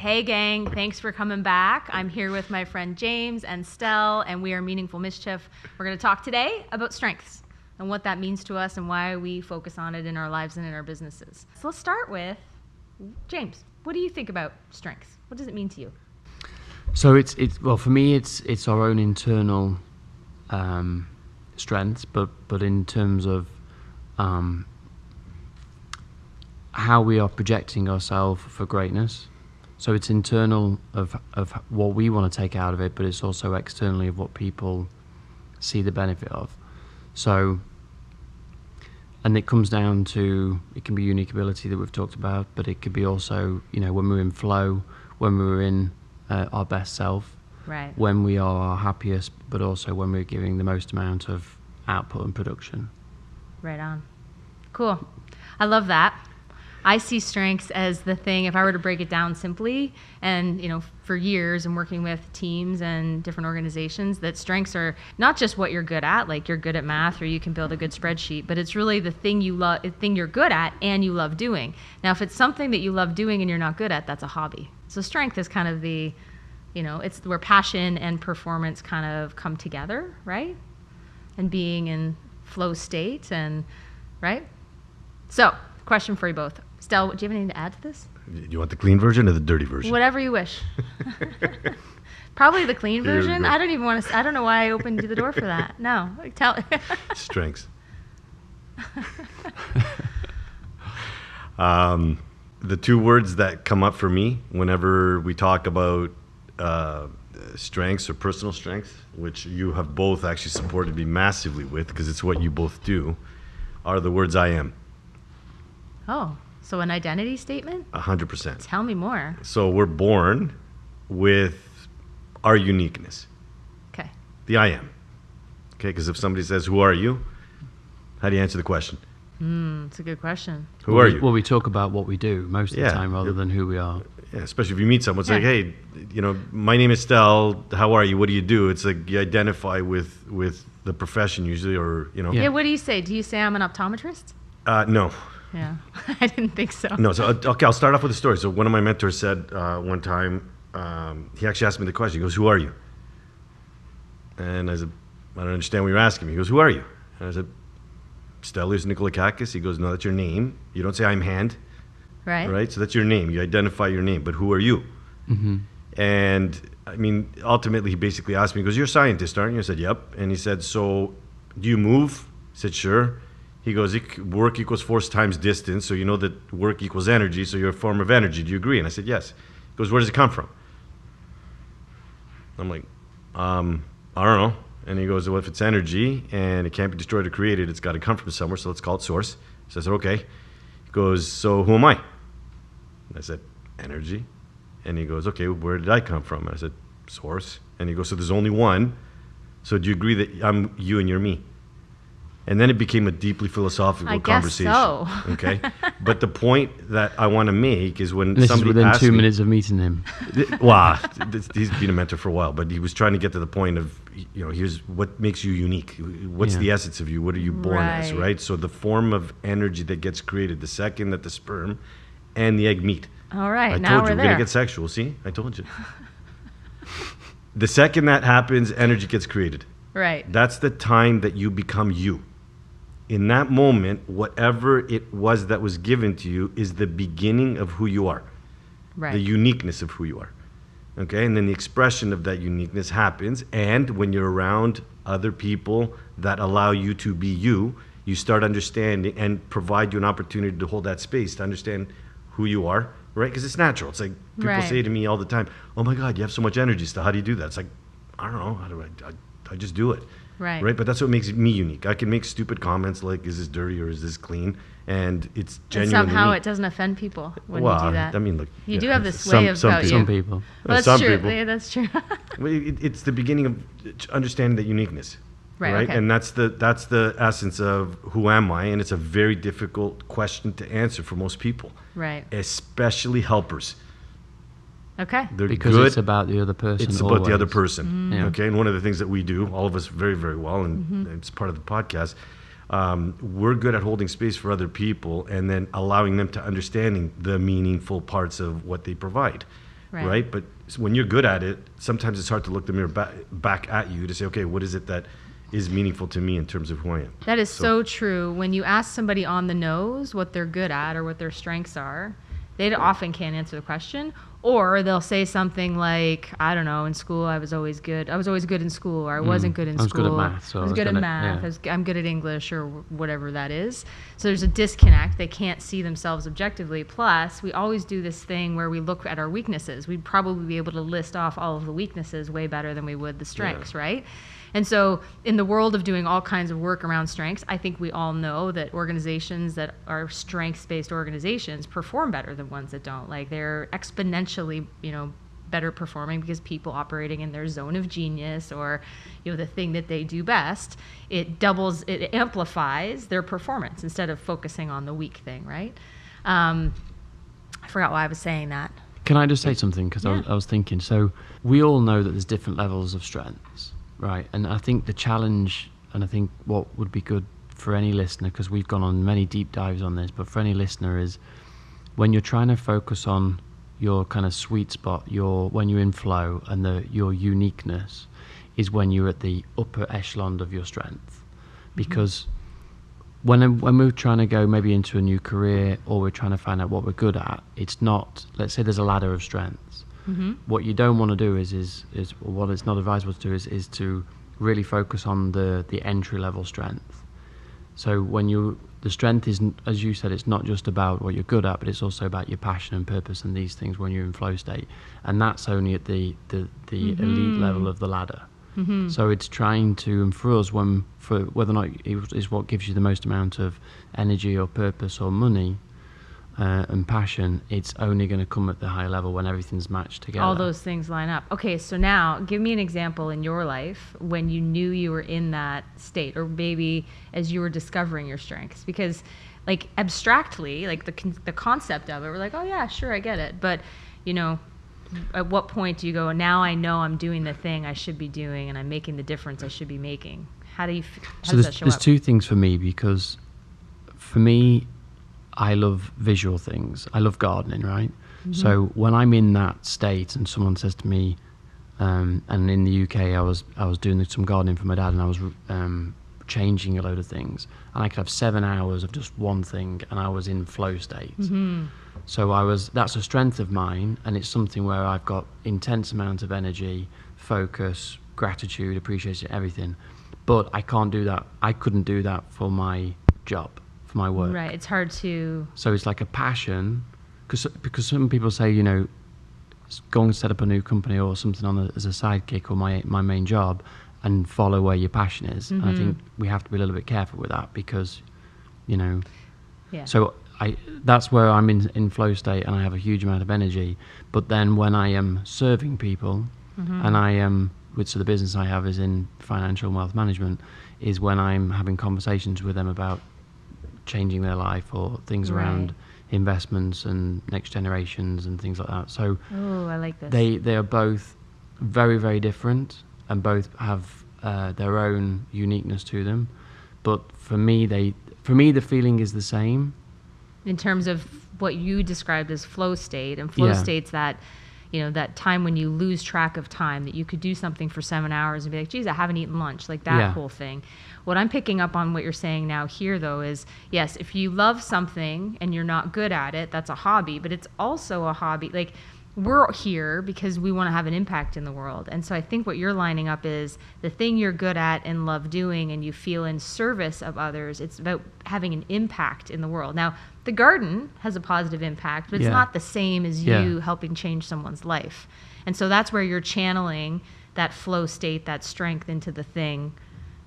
Hey gang, thanks for coming back. I'm here with my friend James and Stel, and we are Meaningful Mischief. We're going to talk today about strengths and what that means to us and why we focus on it in our lives and in our businesses. So let's start with James. What do you think about strengths? What does it mean to you? So it's well, for me it's our own internal strengths, but in terms of how we are projecting ourselves for greatness. So it's internal of what we want to take out of it, but it's also externally of what people see the benefit of. So, and it comes down to, it can be unique ability that we've talked about, but it could be also, when we're in flow, when we're in our best self, right, when we are our happiest, but also when we're giving the most amount of output and production. Right on. Cool. I love that. I see strengths as the thing, if I were to break it down simply, and for years and working with teams and different organizations, that strengths are not just what you're good at, like you're good at math or you can build a good spreadsheet, but it's really the thing you're good at and you love doing. Now, if it's something that you love doing and you're not good at, that's a hobby. So strength is kind of the, it's where passion and performance kind of come together, right? And being in flow state and, right? So, question for you both. Stel, do you have anything to add to this? You want the clean version or the dirty version? Whatever you wish. Probably the clean version. I don't even want to. I don't know why I opened the door for that. No, tell. Strengths. The two words that come up for me whenever we talk about strengths or personal strengths, which you have both actually supported me massively with, because it's what you both do, are the words I am. Oh, so an identity statement? 100%. Tell me more. So we're born with our uniqueness. Okay. The I am. Okay, because if somebody says, who are you? How do you answer the question? It's a good question. Who are you? Well, we talk about what we do most of the time rather than who we are. Yeah, especially if you meet someone, it's like, hey, my name is Stel. How are you? What do you do? It's like you identify with the profession usually, or Yeah. What do you say? Do you say I'm an optometrist? No. Yeah, I didn't think so. No. So okay, I'll start off with a story. So one of my mentors said one time, he actually asked me the question. He goes, "Who are you?" And I said, "I don't understand what you're asking me." He goes, "Who are you?" And I said, "Stelios Nikolakakis." He goes, "No, that's your name. You don't say I'm Hand." Right. Right. So that's your name. You identify your name. But who are you? Mm-hmm. And I mean, ultimately, he basically asked me, he goes, "You're a scientist, aren't you?" I said, "Yep." And he said, "So do you move?" I said, "Sure." He goes, work equals force times distance, so you know that work equals energy, so you're a form of energy. Do you agree? And I said, yes. He goes, where does it come from? I'm like, I don't know. And he goes, well, if it's energy and it can't be destroyed or created, it's got to come from somewhere, so let's call it source. So I said, okay. He goes, so who am I? And I said, energy. And he goes, okay, where did I come from? And I said, source. And he goes, so there's only one. So do you agree that I'm you and you're me? And then it became a deeply philosophical conversation. I guess so. Okay, but the point that I want to make is when this somebody is within asked 2 me, minutes of meeting him. Wow, he's been a mentor for a while, but he was trying to get to the point of, here's what makes you unique. What's the essence of you? What are you born as, right? So the form of energy that gets created the second that the sperm and the egg meet. All right, I now told you, we're going to get sexual. See, I told you. The second that happens, energy gets created. Right. That's the time that you become you. In that moment, whatever it was that was given to you is the beginning of who you are. Right. The uniqueness of who you are. Okay? And then the expression of that uniqueness happens. And when you're around other people that allow you to be you, you start understanding and provide you an opportunity to hold that space to understand who you are, right? Because it's natural. It's like people say to me all the time, oh my God, you have so much energy. So how do you do that? It's like, I don't know. How do I just do it. Right. But that's what makes me unique. I can make stupid comments like, is this dirty or is this clean? And it's genuine. And somehow it doesn't offend people when you do that. I mean, look. You do have this way about you. Some people. Well, that's true. Yeah, that's true. It's the beginning of understanding that uniqueness. Right. Okay. And that's the essence of who am I? And it's a very difficult question to answer for most people. Right. Especially helpers. Okay. They're because good. It's about the other person. It's always. about the other person. Mm-hmm. Yeah. Okay. And one of the things that we do, all of us very, very well, and it's part of the podcast, we're good at holding space for other people and then allowing them to understanding the meaningful parts of what they provide. right? But when you're good at it, sometimes it's hard to look the mirror back at you to say, okay, what is it that is meaningful to me in terms of who I am? That is so true. When you ask somebody on the nose what they're good at or what their strengths are, they often can't answer the question. Or they'll say something like, I don't know, in school I was always good. I was always good in school, or I wasn't good in school. I was good at math. I was good at math. I'm good at English, or whatever that is. So there's a disconnect. They can't see themselves objectively. Plus, we always do this thing where we look at our weaknesses. We'd probably be able to list off all of the weaknesses way better than we would the strengths, right? And so in the world of doing all kinds of work around strengths, I think we all know that organizations that are strengths-based organizations perform better than ones that don't. Like, they're exponentially, better performing because people operating in their zone of genius, or, the thing that they do best, it amplifies their performance instead of focusing on the weak thing, right? I forgot why I was saying that. Can I just say something? Because I was thinking, so we all know that there's different levels of strengths. Right, and I think the challenge, and I think what would be good for any listener, because we've gone on many deep dives on this, but for any listener is when you're trying to focus on your kind of sweet spot, when you're in flow, and your uniqueness is when you're at the upper echelon of your strength. Because when we're trying to go maybe into a new career, or we're trying to find out what we're good at, it's not, let's say there's a ladder of strengths. What you don't want to do is what it's not advisable to do is to really focus on the entry level strength. So when the strength is, as you said, it's not just about what you're good at, but it's also about your passion and purpose and these things when you're in flow state, and that's only at the elite level of the ladder. So it's trying to, and for us, for whether or not it is what gives you the most amount of energy or purpose or money, and passion, it's only going to come at the higher level when everything's matched together. All those things line up. Okay, so now give me an example in your life when you knew you were in that state, or maybe as you were discovering your strengths. Because, like, abstractly, like the concept of it, we're like, oh yeah, sure, I get it. But, at what point do you go, now I know I'm doing the thing I should be doing, and I'm making the difference I should be making? How does that show up? There's two things for me, because for me, I love visual things. I love gardening, right? So when I'm in that state and someone says to me, and in the UK I was doing some gardening for my dad, and I was changing a load of things, and I could have 7 hours of just one thing, and I was in flow state. So that's a strength of mine, and it's something where I've got intense amount of energy, focus, gratitude, appreciation, everything. But I can't do that. I couldn't do that for my job, for my work. Right, it's hard to... So it's like a passion, because some people say, go and set up a new company or something as a sidekick or my main job, and follow where your passion is. And I think we have to be a little bit careful with that, because, So that's where I'm in flow state, and I have a huge amount of energy. But then when I am serving people, and I am, so the business I have is in financial and wealth management, is when I'm having conversations with them about changing their life or things around investments and next generations and things like that. So I like this. They are both very, very different, and both have their own uniqueness to them. But for me, the feeling is the same. In terms of what you described as flow state, and flow state's that, that time when you lose track of time, that you could do something for 7 hours and be like, geez, I haven't eaten lunch, like that whole thing. What I'm picking up on what you're saying now here, though, is, yes, if you love something and you're not good at it, that's a hobby, but it's also a hobby. Like, we're here because we want to have an impact in the world. And so I think what you're lining up is the thing you're good at and love doing, and you feel in service of others. It's about having an impact in the world. Now, the garden has a positive impact, but it's not the same as you helping change someone's life. And so that's where you're channeling that flow state, that strength into the thing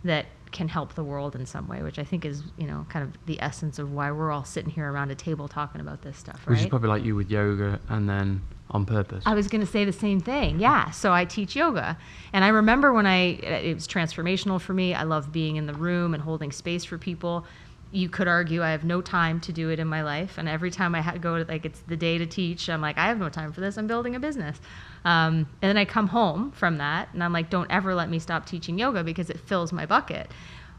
that can help the world in some way, which I think is, kind of the essence of why we're all sitting here around a table talking about this stuff, right? Which is probably like you with yoga, and then on purpose. I was going to say the same thing. Yeah. So I teach yoga, and I remember when it was transformational for me. I love being in the room and holding space for people. You could argue I have no time to do it in my life, and every time I go to, like, it's the day to teach, I'm like, I have no time for this. I'm building a business. And then I come home from that, and I'm like, don't ever let me stop teaching yoga, because it fills my bucket.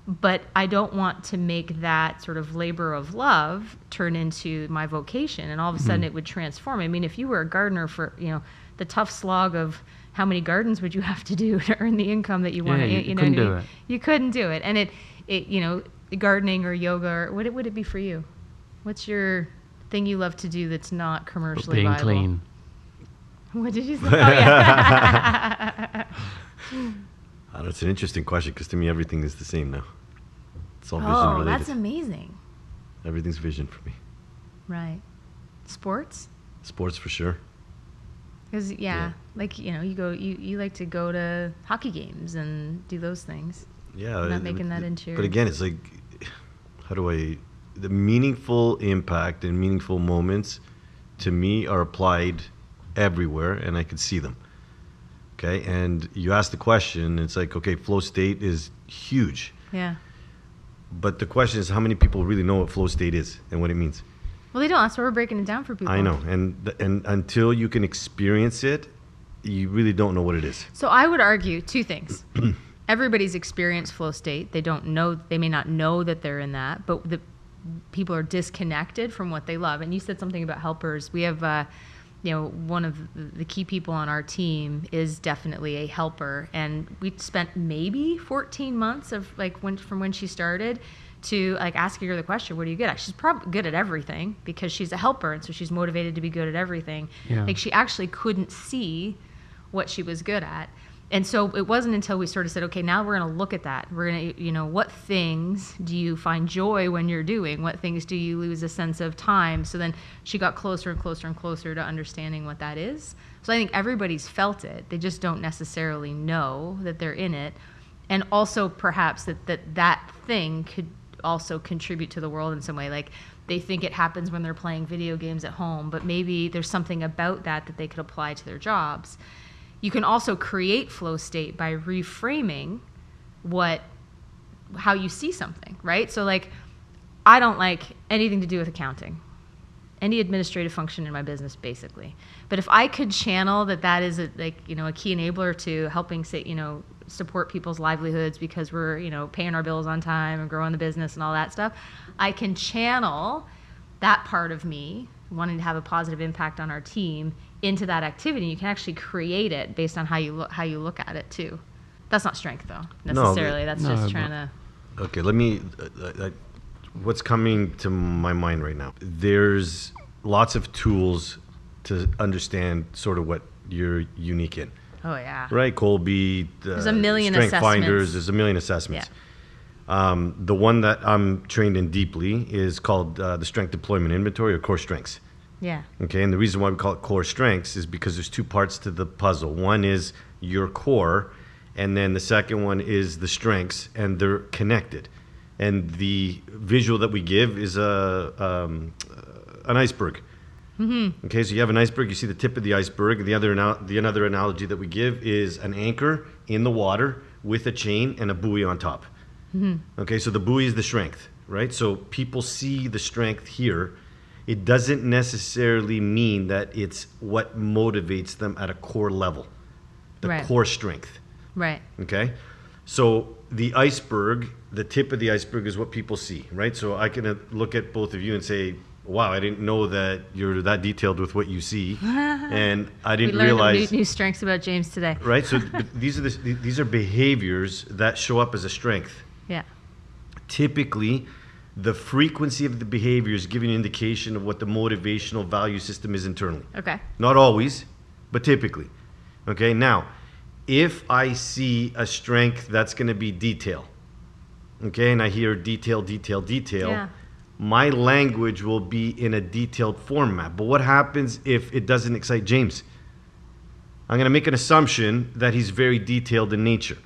But I don't want to make that sort of labor of love turn into my vocation, and all of a sudden it would transform. I mean, if you were a gardener for, the tough slog of how many gardens would you have to do to earn the income that you want to, you couldn't do it. You couldn't do it. And it gardening or yoga, or what would it be for you? What's your thing you love to do that's not commercially Being viable? clean. What did you say? Oh, yeah. It's an interesting question because to me everything is the same now. It's all vision Oh, related. that's amazing. Everything's vision for me. Right. Sports? Sports for sure. Because like you like to go to hockey games and do those things. Yeah. Not making that into your... But again, it's like, the meaningful impact and meaningful moments to me are applied everywhere and I can see them. Okay. And you ask the question, it's like, okay, flow state is huge. Yeah. But the question is, how many people really know what flow state is and what it means? Well, they don't. That's why we're breaking it down for people. I know. And until you can experience it, you really don't know what it is. So I would argue two things. Everybody's experienced flow state. They don't know, they may not know that they're in that, but the people are disconnected from what they love. And you said something about helpers. We have, one of the key people on our team is definitely a helper. And we spent maybe 14 months of from when she started to asking her the question, what are you good at? She's probably good at everything because she's a helper. And so she's motivated to be good at everything. Yeah. She actually couldn't see what she was good at. And so it wasn't until we sort of said, okay, now we're going to look at that. We're going to, what things do you find joy when you're doing? What things do you lose a sense of time? So then she got closer and closer and closer to understanding what that is. So I think everybody's felt it. They just don't necessarily know that they're in it. And also perhaps that thing could also contribute to the world in some way. Like they think it happens when they're playing video games at home, but maybe there's something about that they could apply to their jobs. You can also create flow state by reframing how you see something, right? So I don't like anything to do with accounting, any administrative function in my business, basically. But if I could channel that is a key enabler to helping support people's livelihoods because we're, paying our bills on time and growing the business and all that stuff, I can channel that part of me wanting to have a positive impact on our team into that activity. You can actually create it based on how you look at it too. That's not strength though, necessarily. That's just trying to... Okay, let me... what's coming to my mind right now? There's lots of tools to understand sort of what you're unique in. Oh yeah. Right, Kolbe, there's a million Strength assessments. Finders, there's a million assessments. Yeah. The one that I'm trained in deeply is called the Strength Deployment Inventory, or Core Strengths. Yeah. Okay, and the reason why we call it Core Strengths is because there's two parts to the puzzle. One is your core, and then the second one is the strengths, and they're connected. And the visual that we give is an iceberg. Mm-hmm. Okay, so you have an iceberg, you see the tip of the iceberg. The other analogy that we give is an anchor in the water with a chain and a buoy on top. Mm-hmm. Okay, so the buoy is the strength, right? So people see the strength here. It doesn't necessarily mean that it's what motivates them at a core level, the core strength. Right. Okay? So the iceberg, the tip of the iceberg is what people see, right? So I can look at both of you and say, wow, I didn't know that you're that detailed with what you see. And I didn't realize... We learned new strengths about James today. Right? So these are behaviors that show up as a strength. Yeah. Typically, the frequency of the behavior is giving an indication of what the motivational value system is internally. Okay. Not always, but typically. Okay, now, if I see a strength that's going to be detail, okay, and I hear detail, yeah, my language will be in a detailed format. But what happens if it doesn't excite James? I'm going to make an assumption that he's very detailed in nature.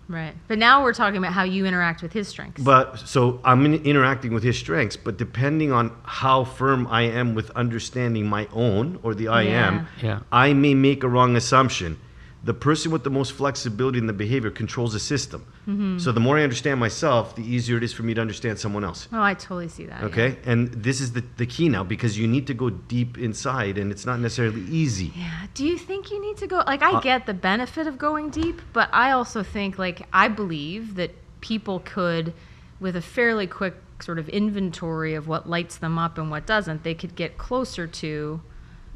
Right. But now we're talking about how you interact with his strengths. But so I'm interacting with his strengths, but depending on how firm I am with understanding my own or the I am, I may make a wrong assumption. The person with the most flexibility in the behavior controls the system. Mm-hmm. So the more I understand myself, the easier it is for me to understand someone else. Oh, I totally see that. Okay? Yeah. And this is the key now, because you need to go deep inside, and it's not necessarily easy. Yeah. Do you think you need to go... I get the benefit of going deep, but I also think, I believe that people could, with a fairly quick sort of inventory of what lights them up and what doesn't, they could get closer to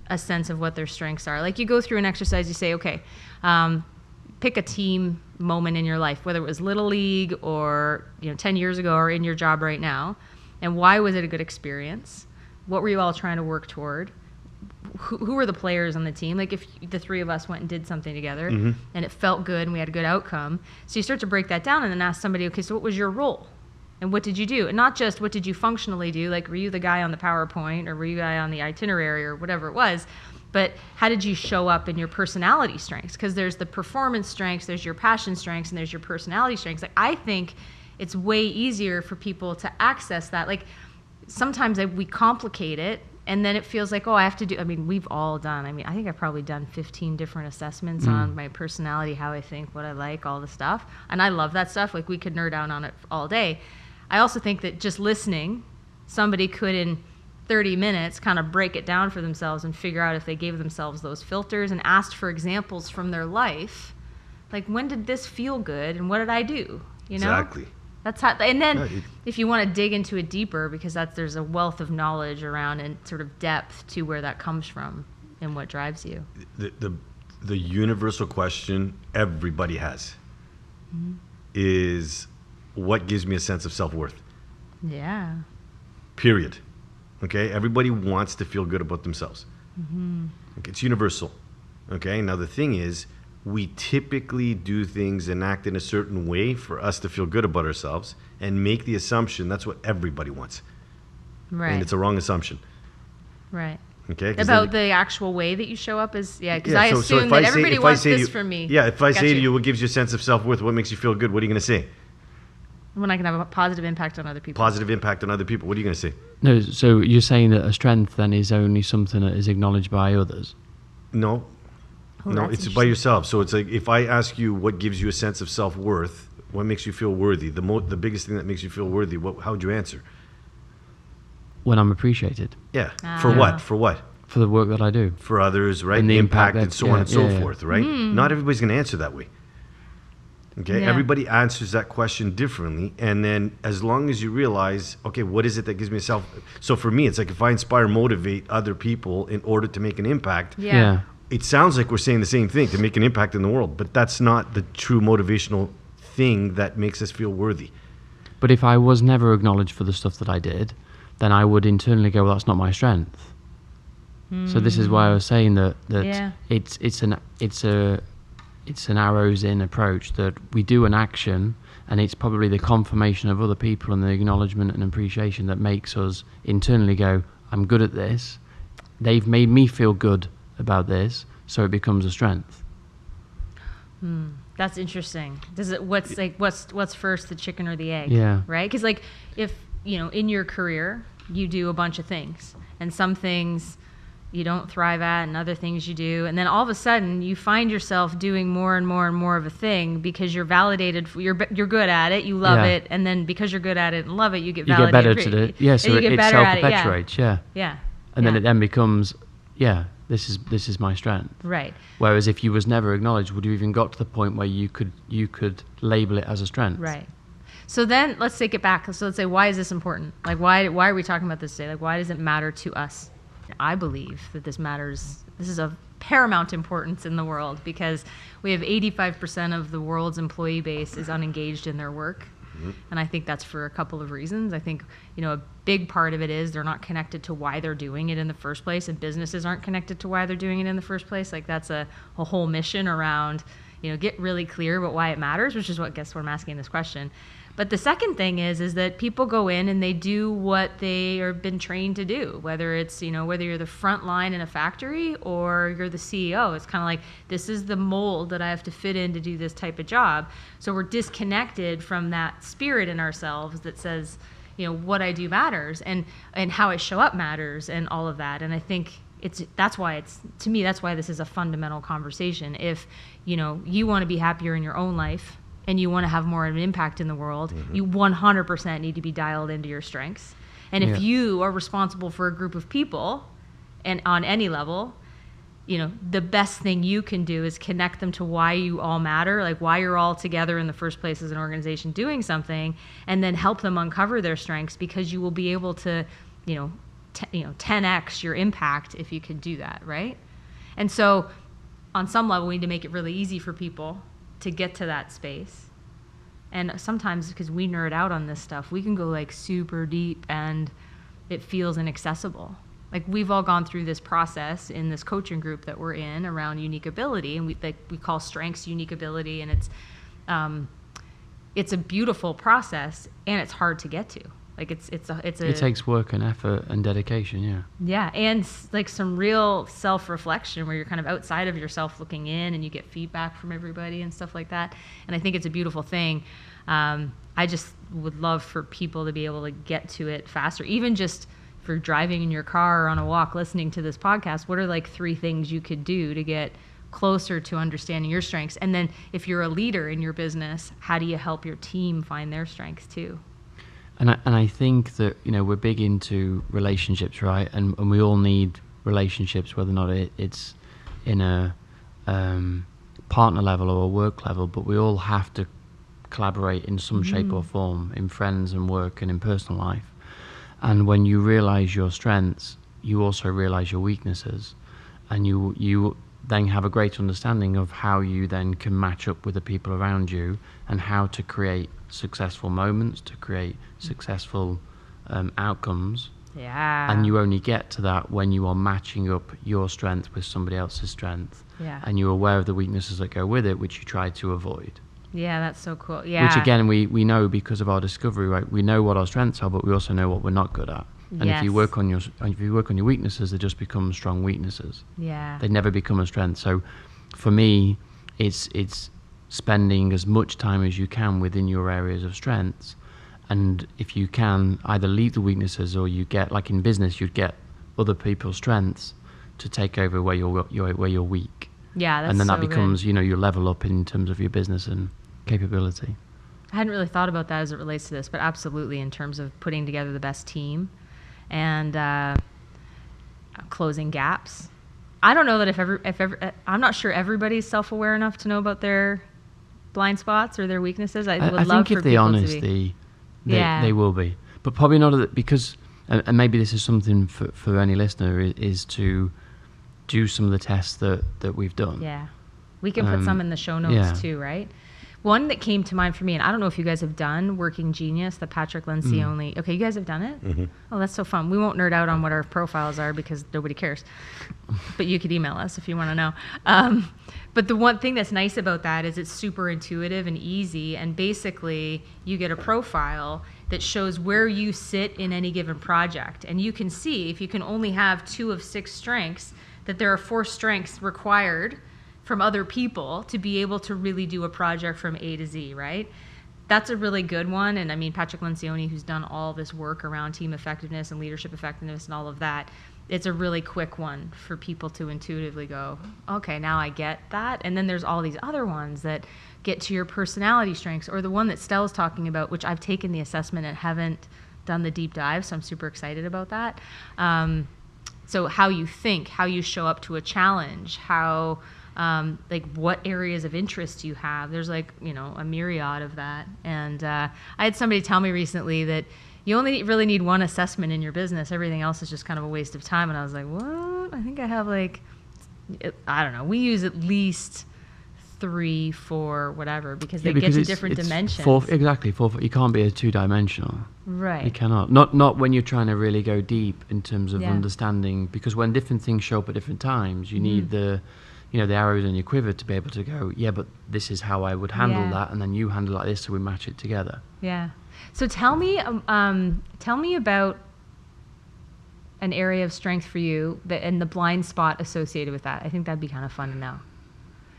a sense of what their strengths are. Like you go through an exercise, you say, okay, pick a team moment in your life, whether it was Little League or 10 years ago or in your job right now, and why was it a good experience? What were you all trying to work toward? Who were the players on the team? Like if the three of us went and did something together and it felt good and we had a good outcome. So you start to break that down and then ask somebody, okay, so what was your role? And what did you do? And not just what did you functionally do, like were you the guy on the PowerPoint or were you the guy on the itinerary or whatever it was, but how did you show up in your personality strengths? Because there's the performance strengths, there's your passion strengths, and there's your personality strengths. Like I think it's way easier for people to access that. Like sometimes we complicate it and then it feels like, oh, I have to do, we've all done, I think I've probably done 15 different assessments on my personality, how I think, what I like, all the stuff. And I love that stuff. Like we could nerd out on it all day. I also think that just listening, somebody could in 30 minutes kind of break it down for themselves and figure out if they gave themselves those filters and asked for examples from their life. Like when did this feel good and what did I do? Exactly. That's how, and then if you want to dig into it deeper, because there's a wealth of knowledge around and sort of depth to where that comes from and what drives you. The universal question everybody has is, what gives me a sense of self-worth? Yeah. Period. Okay? Everybody wants to feel good about themselves. Okay, it's universal. Okay? Now the thing is, we typically do things and act in a certain way for us to feel good about ourselves and make the assumption that's what everybody wants. Right. And it's a wrong assumption. Right. Okay? About the actual way that you show up is, because I assume that everybody wants this from me. Yeah, if I say to you, what gives you a sense of self-worth, what makes you feel good, what are you going to say? When I can have a positive impact on other people. Positive impact on other people. What are you going to say? No, so you're saying that a strength then is only something that is acknowledged by others? No. Oh, no, it's by yourself. So it's like if I ask you what gives you a sense of self-worth, what makes you feel worthy, the biggest thing that makes you feel worthy, how would you answer? When I'm appreciated. Yeah. For what? For what? For the work that I do. For others, right? And the impact and so on and so forth, right? Not everybody's going to answer that way. Okay? Yeah. Everybody answers that question differently. And then as long as you realize, okay, what is it that gives me So for me, it's like if I inspire, motivate other people in order to make an impact. Yeah. It sounds like we're saying the same thing, to make an impact in the world, but that's not the true motivational thing that makes us feel worthy. But if I was never acknowledged for the stuff that I did, then I would internally go, well, that's not my strength. So this is why I was saying that it's an arrows in approach, that we do an action and it's probably the confirmation of other people and the acknowledgement and appreciation that makes us internally go, I'm good at this. They've made me feel good about this, so it becomes a strength. That's interesting. What's first, the chicken or the egg? Yeah. Right? Because like if in your career you do a bunch of things, and some things you don't thrive at, and other things you do, and then all of a sudden you find yourself doing more and more and more of a thing because you're validated. You're good at it. You love it, and then because you're good at it and love it, you get validated. You get better to it. So it self-perpetuates. Yeah. And then it then becomes. This is my strength. Right. Whereas if you was never acknowledged, would you even got to the point where you could label it as a strength? Right. So then let's take it back. So let's say, why is this important? Like why are we talking about this today? Like why does it matter to us? I believe that this matters. This is of paramount importance in the world because we have 85% of the world's employee base is unengaged in their work. And I think that's for a couple of reasons. I think, a big part of it is they're not connected to why they're doing it in the first place, and businesses aren't connected to why they're doing it in the first place. Like that's a whole mission around, get really clear about why it matters, which is what I'm asking this question. But the second thing is that people go in and they do what they have been trained to do, whether it's, whether you're the front line in a factory or you're the CEO. It's kind of like, this is the mold that I have to fit in to do this type of job. So we're disconnected from that spirit in ourselves that says, what I do matters and how I show up matters and all of that. And I think that's why this is a fundamental conversation. If, you want to be happier in your own life, and you want to have more of an impact in the world, you 100% need to be dialed into your strengths. And if you are responsible for a group of people, and on any level, the best thing you can do is connect them to why you all matter, like why you're all together in the first place as an organization doing something, and then help them uncover their strengths, because you will be able to, 10x your impact if you could do that, right? And so on some level, we need to make it really easy for people to get to that space. And sometimes, because we nerd out on this stuff, we can go like super deep and it feels inaccessible. Like we've all gone through this process in this coaching group that we're in around unique ability, and we call strengths unique ability, and it's a beautiful process, and it's hard to get to. Like it takes work and effort and dedication, yeah. Yeah, and like some real self-reflection where you're kind of outside of yourself looking in, and you get feedback from everybody and stuff like that. And I think it's a beautiful thing. I just would love for people to be able to get to it faster, even just for driving in your car or on a walk, listening to this podcast. What are like 3 things you could do to get closer to understanding your strengths? And then if you're a leader in your business, how do you help your team find their strengths too? And I think that, we're big into relationships, right? And we all need relationships, whether or not it's in a partner level or a work level, but we all have to collaborate in some shape or form in friends and work and in personal life. And when you realize your strengths, you also realize your weaknesses, and you then have a great understanding of how you then can match up with the people around you and how to create successful moments, to create successful outcomes. Yeah. And you only get to that when you are matching up your strength with somebody else's strength. Yeah. And you're aware of the weaknesses that go with it, which you try to avoid. Yeah, that's so cool. Yeah. Which again, we know because of our discovery, right? We know what our strengths are, but we also know what we're not good at. And Yes. if you work on your weaknesses, they just become strong weaknesses. Yeah. They never become a strength. So for me, it's spending as much time as you can within your areas of strengths. And if you can either leave the weaknesses, or you get, like in business, you'd get other people's strengths to take over where you're weak. Yeah, that's and then so that becomes, you level up in terms of your business and capability. I hadn't really thought about that as it relates to this, but absolutely in terms of putting together the best team and closing gaps. I don't know that if I'm not sure everybody's self-aware enough to know about their blind spots or their weaknesses. I would love think for if they're people honest, to be. they will be, but probably not because, and maybe this is something for any listener is to do some of the tests that we've done. Yeah, we can put some in the show notes too, right? One that came to mind for me, and I don't know if you guys have done Working Genius, the Patrick Lencioni. Okay, you guys have done it? Mm-hmm. Oh, that's so fun. We won't nerd out on what our profiles are because nobody cares. But you could email us if you want to know. But the one thing that's nice about that is it's super intuitive and easy. And basically, you get a profile that shows where you sit in any given project. And you can see, if you can only have 2 of 6 strengths, that there are 4 strengths required from other people to be able to really do a project from A to Z, right? That's a really good one. And I mean, Patrick Lencioni, who's done all this work around team effectiveness and leadership effectiveness and all of that, it's a really quick one for people to intuitively go, okay, now I get that. And then there's all these other ones that get to your personality strengths, or the one that Stel's talking about, which I've taken the assessment and haven't done the deep dive, so I'm super excited about that. So how you think, how you show up to a challenge, how like what areas of interest you have. There's like, a myriad of that. And I had somebody tell me recently that you only really need one assessment in your business. Everything else is just kind of a waste of time. And I was like, what? I think I have I don't know. We use at least 3, 4, whatever, because they get to different dimensions. 4, exactly. 4. You can't be a 2-dimensional. Right. You cannot. Not when you're trying to really go deep in terms of understanding, because when different things show up at different times, you need the arrows in your quiver to be able to go, yeah, but this is how I would handle that, and then you handle it like this, so we match it together. Yeah. So tell me about an area of strength for you and the blind spot associated with that. I think that'd be kind of fun to know.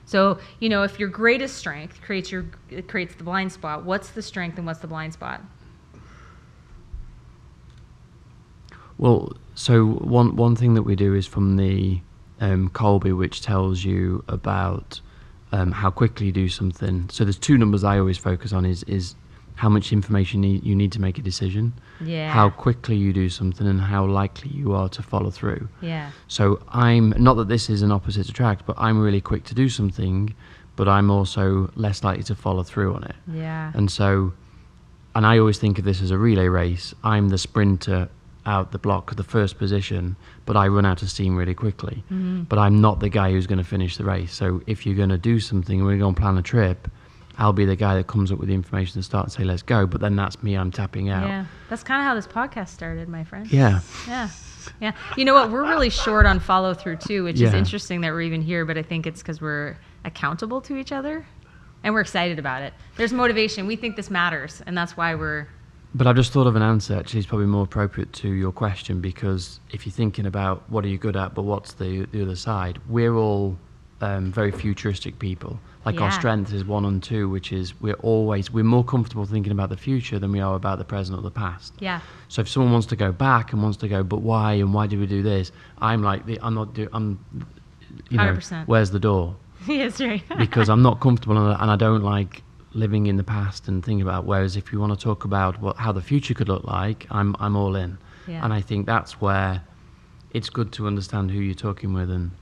So, if your greatest strength creates the blind spot, what's the strength and what's the blind spot? Well, so one thing that we do is from the Kolbe, which tells you about how quickly you do something. So there's 2 numbers I always focus on is how much information you need to make a decision, how quickly you do something, and how likely you are to follow through. Yeah. So I'm, not that this is an opposite attract, but I'm really quick to do something, but I'm also less likely to follow through on it. Yeah. And I always think of this as a relay race. I'm the sprinter, out the block at the first position, but I run out of steam really quickly. But I'm not the guy who's going to finish the race. So if you're going to do something and we're going to plan a trip, I'll be the guy that comes up with the information to start and say, let's go. But then that's me, I'm tapping out. Yeah, that's kind of how this podcast started, my friend. Yeah. Yeah. Yeah. You know what? We're really short on follow through too, which is interesting that we're even here, but I think it's because we're accountable to each other and we're excited about it. There's motivation. We think this matters, and that's why we're... But I've just thought of an answer, actually, it's probably more appropriate to your question, because if you're thinking about what are you good at, but what's the other side, we're all very futuristic people. Like our strength is 1 and 2, which is we're more comfortable thinking about the future than we are about the present or the past. Yeah. So if someone wants to go back and wants to go, but why, and why did we do this? I'm like, you know, 100%. Where's the door? Yes, right. Because I'm not comfortable and I don't like living in the past and thinking about. Whereas if you want to talk about how the future could look like, I'm all in. Yeah. And I think that's where it's good to understand who you're talking with, and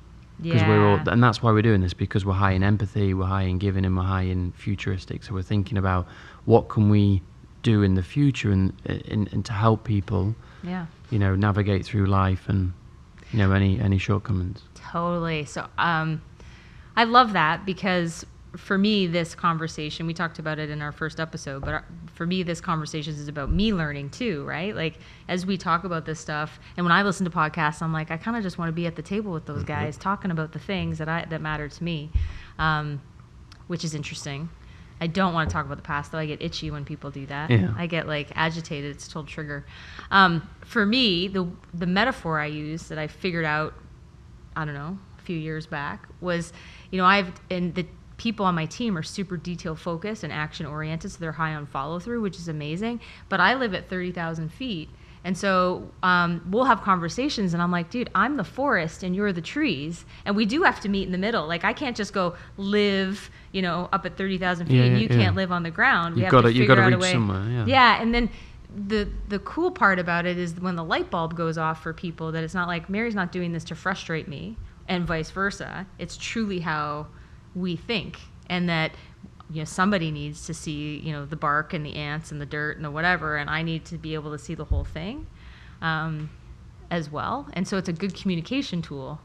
because we're all, and that's why we're doing this, because we're high in empathy, we're high in giving, and we're high in futuristic. So we're thinking about what can we do in the future and to help people, you know, navigate through life and, you know, any shortcomings. Totally. So I love that, because for me, this conversation, we talked about it in our first episode, but for me, this conversation is about me learning too, right? Like, as we talk about this stuff, and when I listen to podcasts, I'm like, I kind of just want to be at the table with those guys talking about the things that matter to me, which is interesting. I don't want to talk about the past, though. I get itchy when people do that. Yeah. I get like agitated. It's a total trigger. For me, the metaphor I use that I figured out, I don't know, a few years back was, you know, the people on my team are super detail focused and action oriented, so they're high on follow through, which is amazing. But I live at 30,000 feet. And so we'll have conversations and I'm like, dude, I'm the forest and you're the trees. And we do have to meet in the middle. Like, I can't just go live, you know, up at 30,000 feet and you can't live on the ground. You've got to reach somewhere. Yeah. And then the cool part about it is when the light bulb goes off for people, that it's not like Mary's not doing this to frustrate me and vice versa. It's truly how we think, and that, you know, somebody needs to see, you know, the bark and the ants and the dirt and the whatever, and I need to be able to see the whole thing as well. And so it's a good communication tool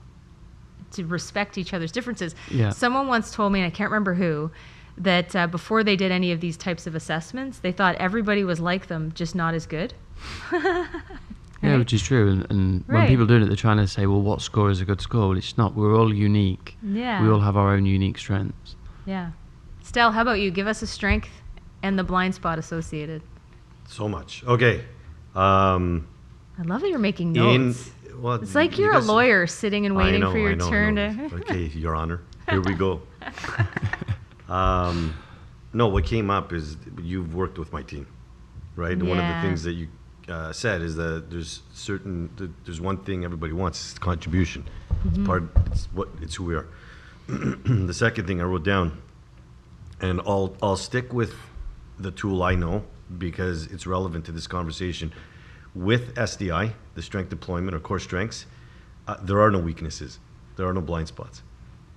to respect each other's differences. Yeah. Someone once told me, and I can't remember who, that before they did any of these types of assessments, they thought everybody was like them, just not as good. Yeah, which is true. And when people do it, they're trying to say, well, what score is a good score? Well, it's not. We're all unique. Yeah. We all have our own unique strengths. Yeah. Stel, how about you? Give us a strength and the blind spot associated. So much. Okay. I love that you're making notes. It's like you're a lawyer sitting and waiting for your turn to... Okay, Your Honor. Here we go. No, what came up is you've worked with my team, right? And one of the things that you said is that there's one thing everybody wants, it's contribution. It's who we are. The second thing I wrote down, and I'll stick with the tool I know because it's relevant to this conversation. With SDI, the strength deployment or core strengths, there are no weaknesses. There are no blind spots.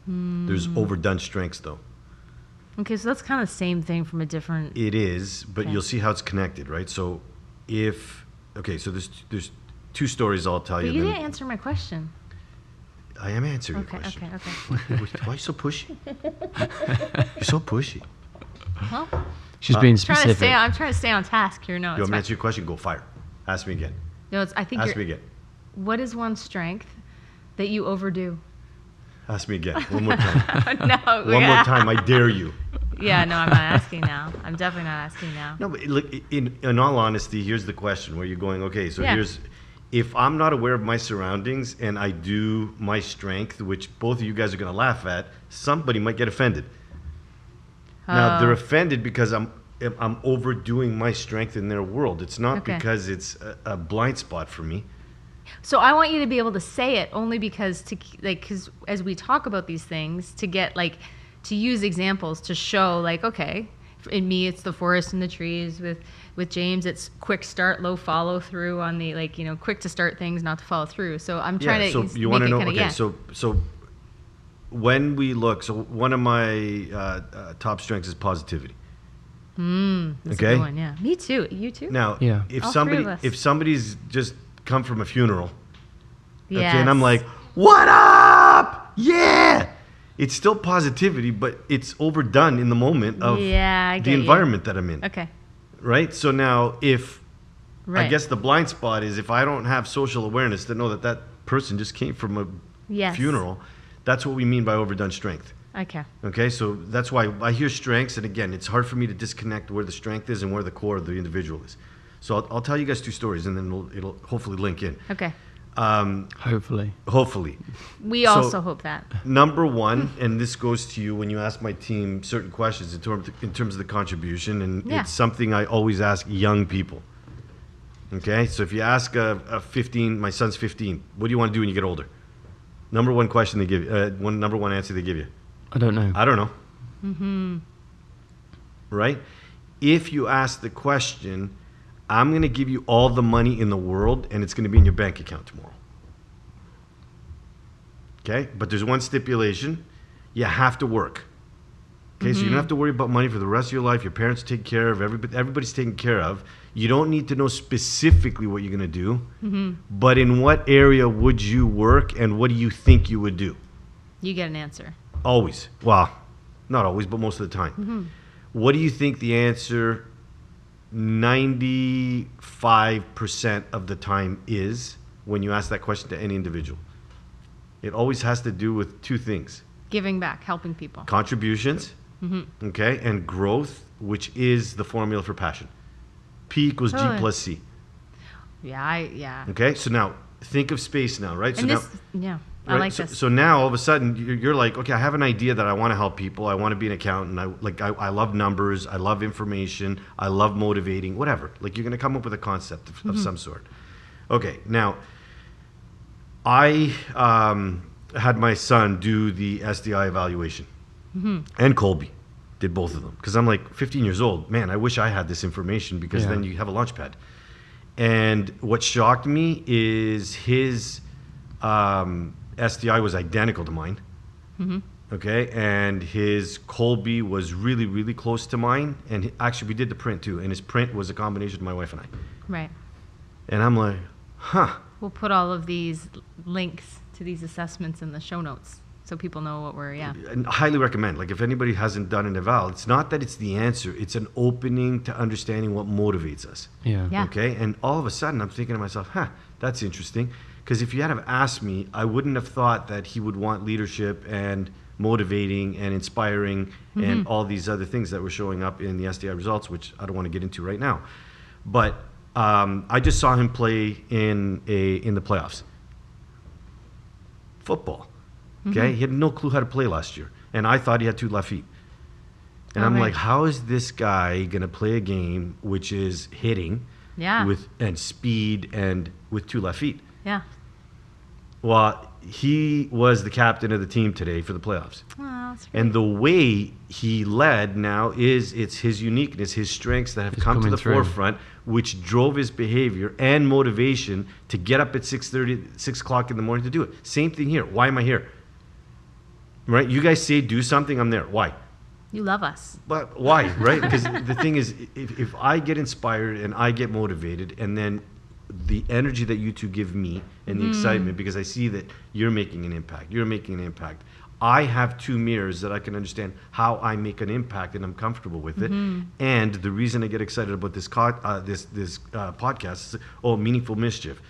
There's overdone strengths though. Okay, so that's kind of the same thing from a different... It is, but you'll see how it's connected, right? So so there's two stories I'll tell you. But you didn't answer my question. I am answering your question. Okay. Why are you so pushy? You're so pushy. Well, she's being specific. I'm trying to stay on task here. No, you want me to answer your question? Go fire. Ask me again. No, Ask me again. What is one strength that you overdo? Ask me again. One more time. No. One more time. I dare you. Yeah, no, I'm not asking now. I'm definitely not asking now. No, but look, in all honesty, here's the question where you're going, okay, so here's, if I'm not aware of my surroundings and I do my strength, which both of you guys are going to laugh at, somebody might get offended. Now, they're offended because I'm overdoing my strength in their world. It's not because it's a blind spot for me. So I want you to be able to say it only because because as we talk about these things, to get to use examples to show okay, in me it's the forest and the trees. With James it's quick start, low follow through on the quick to start things, not to follow through. So I'm trying to. So you want to know? So when we look, one of my top strengths is positivity. That's a good one. Yeah, me too. You too. Now, if somebody's just come from a funeral. Yes. Okay, and I'm like, what up? Yeah. It's still positivity, but it's overdone in the moment of I get the environment that I'm in. Okay. Right? So now if, Right. I guess the blind spot is if I don't have social awareness to know that that person just came from a Yes. funeral, that's what we mean by overdone strength. Okay. Okay, so that's why I hear strengths, and again, it's hard for me to disconnect where the strength is and where the core of the individual is. So I'll tell you guys 2 stories, and then it'll hopefully link in. Okay. Hopefully. Hopefully. We So- also hope that. Number one, and this goes to you when you ask my team certain questions in terms of the contribution, and Yeah. it's something I always ask young people. Okay, so if you ask a 15, my son's 15, what do you want to do when you get older? Number one question they give you, number one answer they give you. I don't know. I don't know. Mm-hmm. Right? If you ask the question, I'm going to give you all the money in the world and it's going to be in your bank account tomorrow. Okay? But there's one stipulation. You have to work. Okay? So you don't have to worry about money for the rest of your life. Your parents take care of, everybody's taken care of. You don't need to know specifically what you're going to do. But in what area would you work and what do you think you would do? You get an answer. Always. Well, not always, but most of the time. What do you think the answer 95% of the time is when you ask that question to any individual? It always has to do with 2 things. Giving back, helping people. Contributions, okay, and growth, which is the formula for passion. P equals G Totally. plus C. Yeah. Okay, so now think of space now, right? And so this, now, I right, like so, this. So now all of a sudden you're like, okay, I have an idea that I want to help people. I want to be an accountant. I love numbers. I love information. I love motivating. Whatever. Like you're going to come up with a concept of some sort. Okay, now I had my son do the SDI evaluation, and Kolbe did both of them because I'm like 15 years old. Man, I wish I had this information because then you have a launch pad. And what shocked me is his SDI was identical to mine. Okay, and his Kolbe was really, really close to mine. And actually, we did the print too. And his print was a combination of my wife and I. Right. And I'm like, huh. We'll put all of these links to these assessments in the show notes so people know what we're, And I highly recommend. Like, if anybody hasn't done an eval, it's not that it's the answer. It's an opening to understanding what motivates us. Yeah. Yeah. Okay, and all of a sudden, I'm thinking to myself, that's interesting. Because if you had have asked me, I wouldn't have thought that he would want leadership and motivating and inspiring and all these other things that were showing up in the SDI results, which I don't want to get into right now. But I just saw him play in the playoffs. Football. Okay, he had no clue how to play last year, and I thought he had 2 left feet. And I'm right. like, how is this guy gonna play a game which is hitting, and speed and with 2 left feet? Yeah. Well, he was the captain of the team today for the playoffs. Oh, that's great. And the way he led now it's his uniqueness, his strengths that have It's come to coming the through. forefront, which drove his behavior and motivation to get up at 6:30, 6 o'clock in the morning to do it. Same thing here. Why am I here? Right? You guys say do something, I'm there. Why? You love us. But why, right? Because the thing is, if I get inspired and I get motivated, and then the energy that you two give me and the excitement, because I see that you're making an impact, I have 2 mirrors that I can understand how I make an impact, and I'm comfortable with it. And the reason I get excited about this podcast is, Meaningful Mischief.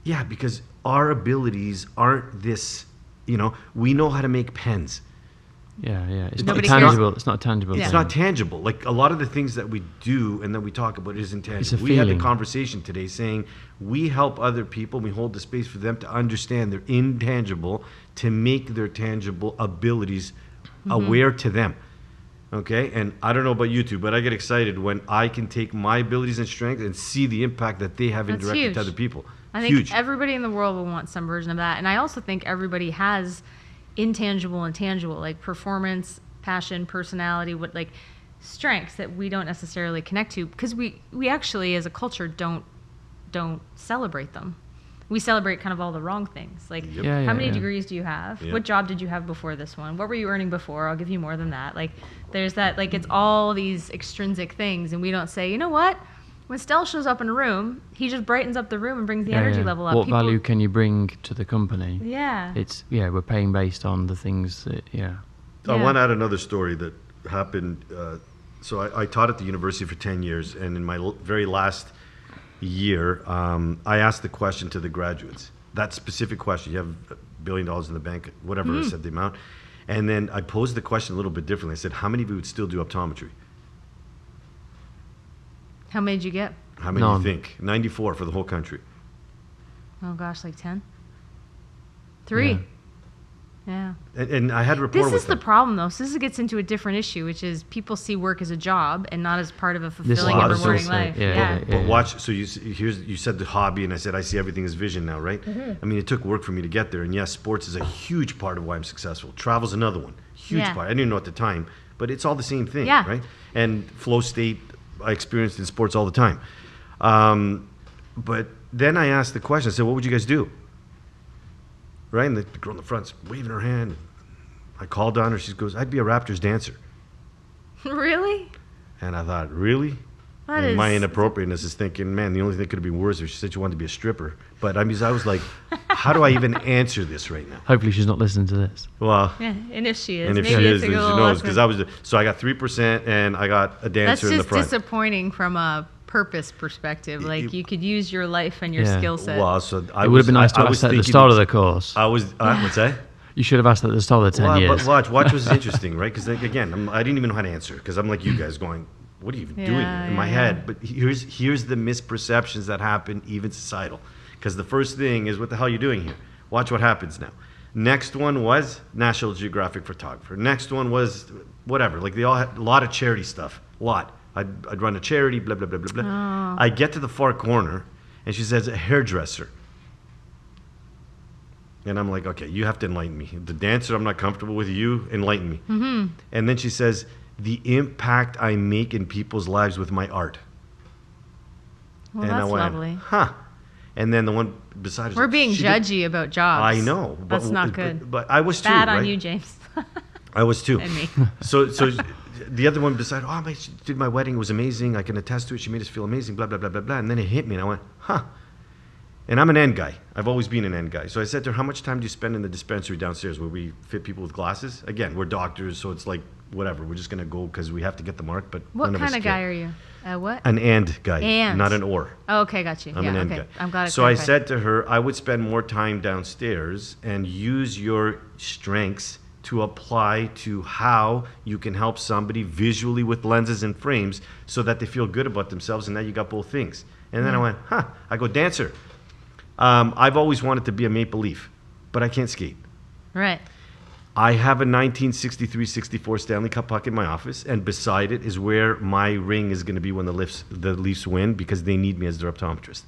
Yeah, because our abilities aren't this, we know how to make pens. Yeah. It's not Nobody tangible. It's not a tangible. It's thing. not tangible. Like a lot of the things that we do and that we talk about isn't tangible. It's a We had the feeling. conversation today saying we help other people. We hold the space for them to understand their intangible, to make their tangible abilities aware to them. Okay? And I don't know about you two, but I get excited when I can take my abilities and strengths and see the impact that they have That's indirectly huge. to other people. I think Huge. everybody in the world will want some version of that. And I also think everybody has intangible and tangible, like performance, passion, personality, like strengths that we don't necessarily connect to because we actually as a culture don't celebrate them. We celebrate kind of all the wrong things. Like Yep. Yeah, how many yeah. degrees do you have? Yeah. What job did you have before this one? What were you earning before? I'll give you more than that. Like there's that, like it's all these extrinsic things and we don't say, you know what? When Stel shows up in a room, he just brightens up the room and brings the energy level up. What value can you bring to the company? Yeah. We're paying based on the things that, I want to add another story that happened. So I taught at the university for 10 years, and in my very last year, I asked the question to the graduates. That specific question, you have $1 billion in the bank, whatever I said the amount. And then I posed the question a little bit differently. I said, how many of you would still do optometry? How many did you get? How many do you think? 94 for the whole country. Oh gosh, like 10? 3. Yeah. And I had rapport with them. This is the problem, though. So this gets into a different issue, which is people see work as a job and not as part of a fulfilling and rewarding life. But watch. So you said the hobby, and I said I see everything as vision now, right? I mean, it took work for me to get there, and yes, sports is a huge part of why I'm successful. Travel's another one, huge part. I didn't know at the time, but it's all the same thing, right? And flow state, I experienced in sports all the time. But then I asked the question. I said, "What would you guys do?" Right, and the girl in the front's waving her hand. I called on her. She goes, "I'd be a Raptors dancer." Really? And I thought, really? And my inappropriateness is thinking, man, the only thing that could have been worse if she said she wanted to be a stripper. But I was like, how do I even answer this right now? Hopefully she's not listening to this. Well, and if she is, and if maybe she it's is, a then good she knows. Because so I got 3%, and I got a dancer in the front. That's just disappointing from a purpose perspective. Like you could use your life and your skill set. Well, so it would have been nice to ask at the start of the course. What's that? You should have asked at the start of the 10 years. But watch was interesting, right? Because again, I didn't even know how to answer. Because I'm like you guys going, what are you even doing in my head? But here's the misperceptions that happen, even societal. Because the first thing is, what the hell are you doing here? Watch what happens now. Next one was National Geographic photographer. Next one was whatever. Like they all had a lot of charity stuff. A lot. I'd run a charity, blah, blah, blah, blah, blah. Oh. I get to the far corner, and she says, a hairdresser. And I'm like, okay, you have to enlighten me. The dancer, I'm not comfortable with. You enlighten me. Mm-hmm. And then she says, the impact I make in people's lives with my art. Well, and that's I went, lovely. Huh. And then the one beside her. We're being judgy about jobs. I know. That's not good. But I was too, Bad right? on you, James. I was too. And me. So the other one beside, she did my wedding. It was amazing. I can attest to it. She made us feel amazing, blah, blah, blah, blah, blah. And then it hit me, and I went, huh. And I'm an end guy. I've always been an end guy. So I said to her, how much time do you spend in the dispensary downstairs where we fit people with glasses? Again, we're doctors, so it's like, whatever. We're just going to go because we have to get the mark, but what none of us kind of care. guy are you? What? An and guy, And. not an or. Oh, okay, got you. I'm an end guy. I'm glad. So I said to her, I would spend more time downstairs and use your strengths to apply to how you can help somebody visually with lenses and frames so that they feel good about themselves, and now you got both things. And then I went, I go, dancer. I've always wanted to be a Maple Leaf, but I can't skate. Right. I have a 1963-64 Stanley Cup puck in my office, and beside it is where my ring is going to be when the Leafs win, because they need me as their optometrist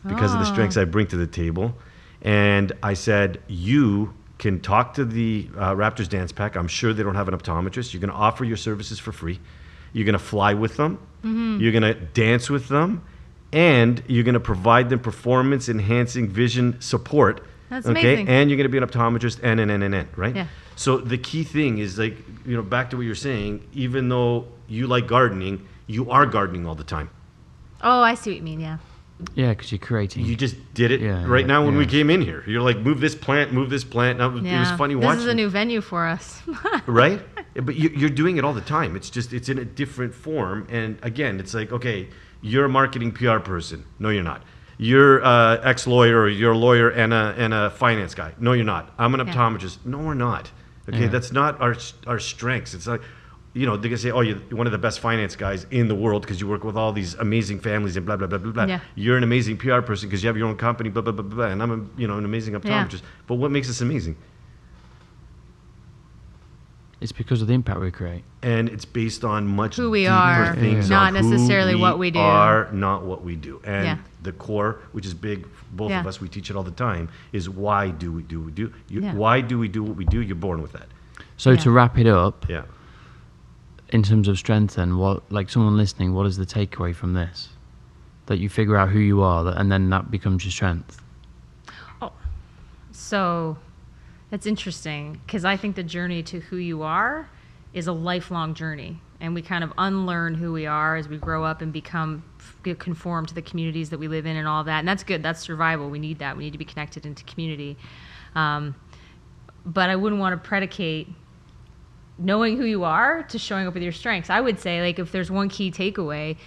because of the strengths I bring to the table. And I said, you can talk to the Raptors Dance Pack. I'm sure they don't have an optometrist. You're going to offer your services for free. You're going to fly with them. Mm-hmm. You're going to dance with them. And you're going to provide them performance-enhancing vision support. That's amazing. And you're going to be an optometrist and, right? Yeah. So the key thing is, like, back to what you're saying, even though you like gardening, you are gardening all the time. Oh, I see what you mean, yeah. Yeah, because you're creating. You just did it now when we came in here. You're like, move this plant. Now, it was funny watching. This is a new venue for us. Right? But you're doing it all the time. It's just, it's in a different form. And again, it's like, okay, you're a marketing PR person. No, you're not. You're ex-lawyer, or you're a lawyer and a finance guy. No, you're not. I'm an optometrist. No, we're not. Okay, that's not our strengths. It's like, they're going to say, oh, you're one of the best finance guys in the world because you work with all these amazing families and blah, blah, blah, blah, blah. Yeah. You're an amazing PR person because you have your own company, blah, blah, blah, blah, blah. And I'm an amazing optometrist. Yeah. But what makes us amazing? It's because of the impact we create. And it's based on much who we deeper are, things, not on necessarily who what we do. are, not what we do. And Yeah. the core, which is big, both of us, we teach it all the time, is why do we do what we do? Why do we do what we do? You're born with that. So to wrap it up, Yeah. in terms of strength, then, like someone listening, what is the takeaway from this? That you figure out who you are, and then that becomes your strength. Oh, so that's interesting, because I think the journey to who you are is a lifelong journey, and we kind of unlearn who we are as we grow up and conform to the communities that we live in and all that. And that's good. That's survival. We need that. We need to be connected into community. But I wouldn't want to predicate knowing who you are to showing up with your strengths. I would say, like, if there's one key takeaway,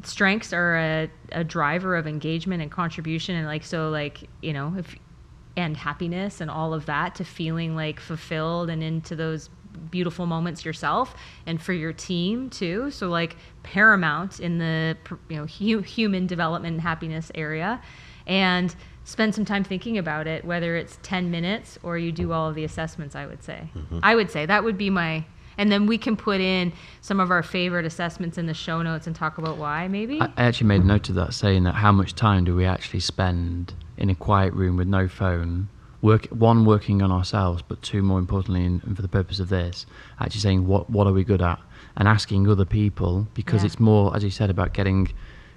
strengths are a driver of engagement and contribution, and and happiness and all of that, to feeling like fulfilled and into those beautiful moments yourself and for your team too. So like paramount in the human development and happiness area, and spend some time thinking about it, whether it's 10 minutes or you do all of the assessments. I would say that would be my, and then we can put in some of our favorite assessments in the show notes and talk about why, maybe. I actually made a note of that, saying that how much time do we actually spend in a quiet room with no phone, working on ourselves, but two, more importantly, and for the purpose of this, actually saying what are we good at, and asking other people, because it's more, as you said, about getting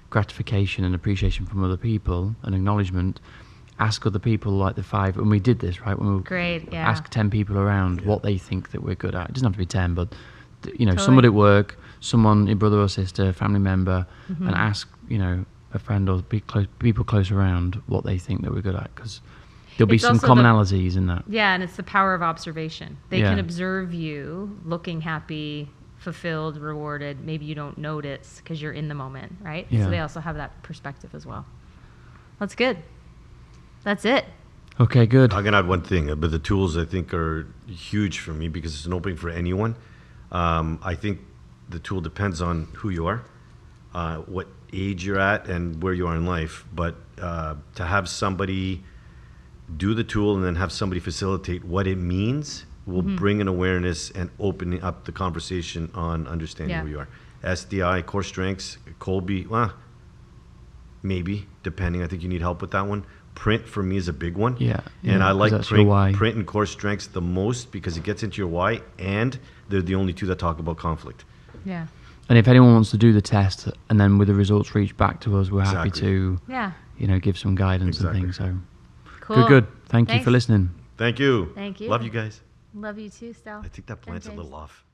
gratification and appreciation from other people and acknowledgement. Ask other people, like the 5, and we did this, right? When we ask 10 people around what they think that we're good at. It doesn't have to be 10, but totally. Someone at work, someone, your brother or sister, family member, and ask, a friend or people close around what they think that we're good at, because there'll be some commonalities in that. Yeah, and it's the power of observation. They can observe you looking happy, fulfilled, rewarded. Maybe you don't notice because you're in the moment, right? Yeah. So they also have that perspective as well. That's good. That's it. Okay, good. I'm gonna add one thing, but the tools I think are huge for me because it's an opening for anyone. I think the tool depends on who you are, what age you're at, and where you are in life. But to have somebody do the tool and then have somebody facilitate what it means will bring an awareness and opening up the conversation on understanding who you are. SDI, core strengths, Kolbe, maybe, depending. I think you need help with that one. Print for me is a big one. Yeah. And I like print and core strengths the most because it gets into your why, and they're the only two that talk about conflict. Yeah. And if anyone wants to do the test and then with the results reach back to us, we're happy to give some guidance and things. So cool. Good. Thank you for listening. Thank you. Thank you. Love you guys. Love you too, Stel. I think that plant's a little off.